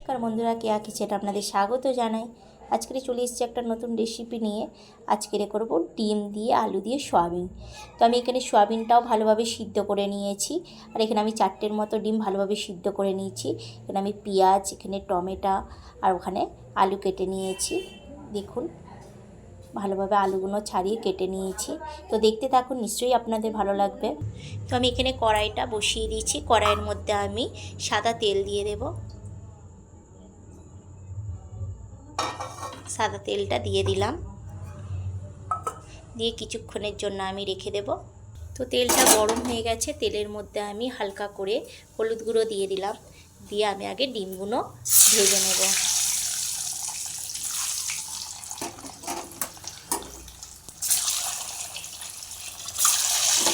নমস্কার বন্ধুরা, কেয়া কিচেনে আপনাদের স্বাগত জানাই। আজকে চলে এসেছি একটা নতুন রেসিপি নিয়ে। আজকে করব ডিম দিয়ে আলু দিয়ে সয়াবিন। তো আমি এখানে সয়াবিনটাও ভালোভাবে সিদ্ধ করে নিয়েছি, আর এখানে আমি 4টের মতো ডিম ভালোভাবে সিদ্ধ করে নিয়েছি। এখানে আমি পেঁয়াজ, এখানে টমেটো আর ওখানে আলু কেটে নিয়েছি। দেখুন ভালোভাবে আলুগুলো ছাড়িয়ে কেটে নিয়েছি। তো দেখতে থাকুন, নিশ্চয়ই আপনাদের ভালো লাগবে। তো আমি এখানে কড়াইটা বসিয়ে দিয়েছি। কড়াইয়ের মধ্যে আমি সাদা তেল দিয়ে দেব। সাদা তেলটা দিয়ে দিলাম, দিয়ে কিছুক্ষণের জন্য আমি রেখে দেব। তো তেলটা গরম হয়ে গেছে। তেলের মধ্যে আমি হালকা করে হলুদ গুঁড়ো দিয়ে দিলাম, দিয়ে আমি আগে ডিমগুলো ভেজে নেব।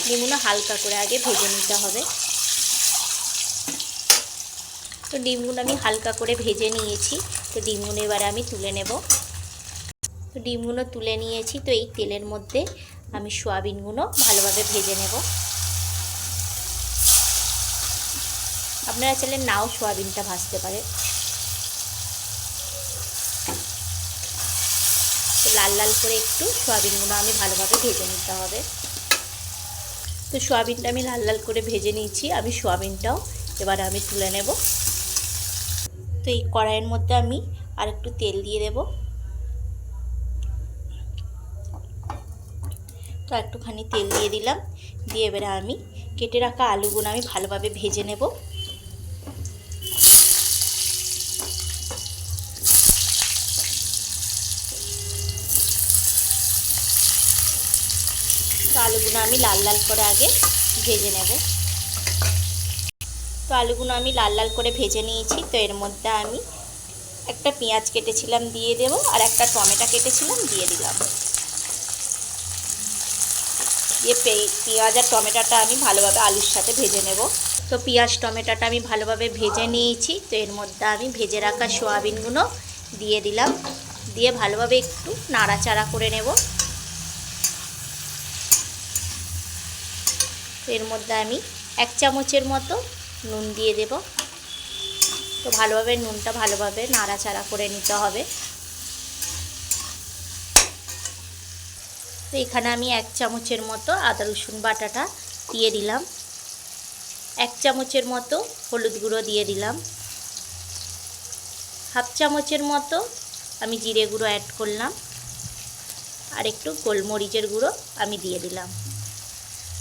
ডিমগুলো হালকা করে আগে ভেজে নিতে হবে। তো ডিমগুলো আমি হালকা করে ভেজে নিয়েছি। তো ডিমগুলো এবারে আমি তুলে নেব। তো ডিমগুলো তুলে নিয়েছি। তো এই তেলের মধ্যে আমি সয়াবিনগুলো ভালোভাবে ভেজে নেব। আপনারা চাইলে নাও সয়াবিনটা ভাজতে পারে। তো লাল লাল করে একটু সয়াবিনগুলো আমি ভালোভাবে ভেজে নিতে হবে। তো সয়াবিনটা আমি লাল লাল করে ভেজে নিয়েছি। আমি সয়াবিনটাও এবারে আমি তুলে নেব। তো এই কড়াইয়ের মধ্যে আমি আর একটু তেল দিয়ে দেব। তো একটুখানি তেল দিয়ে দিলাম, দিয়ে এবারে আমি কেটে রাখা আলুগুলো আমি ভালোভাবে ভেজে নেব। তো আলুগুলো আমি লাল লাল করে আগে ভেজে নেব। তো আলুগুলো আমি লাল লাল করে ভেজে নিয়েছি। তো এর মধ্যে আমি একটা পেঁয়াজ কেটেছিলাম দিয়ে দেব, আর একটা টমেটো কেটেছিলাম দিয়ে দিলাম। দিয়ে পেঁয়াজ আর টমেটোটা আমি ভালোভাবে আলুর সাথে ভেজে নেব। তো পেঁয়াজ টমেটোটা আমি ভালোভাবে ভেজে নিয়েছি। তো এর মধ্যে আমি ভেজে রাখা সয়াবিনগুলো দিয়ে দিলাম, দিয়ে ভালোভাবে একটু নাড়াচাড়া করে নেব। তো এর মধ্যে আমি 1 চামচের মতো নুন দিয়ে দেব। তো ভালোভাবে নুনটা ভালোভাবে নাড়াচাড়া করে নিতে হবে। তো এখানে আমি 1 চামচের মতো আদা রসুন বাটাটা দিয়ে দিলাম। 1 চামচের মতো হলুদ গুঁড়ো দিয়ে দিলাম। হাফ চামচের মতো আমি জিরে গুঁড়ো অ্যাড করলাম, আর একটু গোলমরিচের গুঁড়ো আমি দিয়ে দিলাম।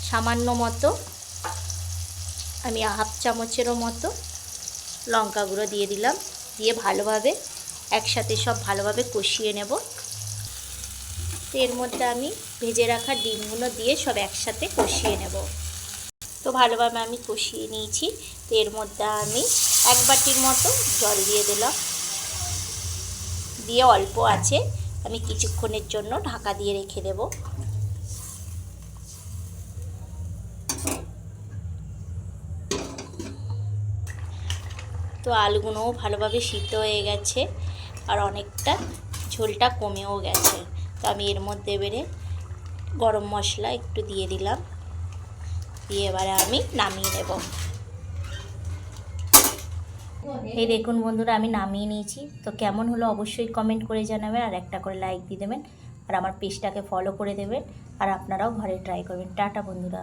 সামান্য মতো আমি হাফ চামচেরও মতো লঙ্কা গুঁড়ো দিয়ে দিলাম, দিয়ে ভালোভাবে একসাথে সব ভালোভাবে কষিয়ে নেব। তো এর মধ্যে আমি ভেজে রাখা ডিমগুলো দিয়ে সব একসাথে কষিয়ে নেব। তো ভালোভাবে আমি কষিয়ে নিয়েছি। তো এর মধ্যে আমি 1 বাটির মতো জল দিয়ে দিলাম, দিয়ে অল্প আছে আমি কিছুক্ষণের জন্য ঢাকা দিয়ে রেখে দেব। তো আলুগুলোও ভালোভাবে সিদ্ধ হয়ে গেছে, আর অনেকটা ঝোলটা কমেও গেছে। তো আমি এর মধ্যে এবারে গরম মশলা একটু দিয়ে দিলাম, দিয়ে এবারে আমি নামিয়ে নেব। এই দেখুন বন্ধুরা, আমি নামিয়ে নিয়েছি। তো কেমন হলো অবশ্যই কমেন্ট করে জানাবেন, আর একটা করে লাইক দিয়ে দেবেন, আর আমার পেজটাকে ফলো করে দেবেন, আর আপনারাও ঘরে ট্রাই করবেন। টাটা বন্ধুরা।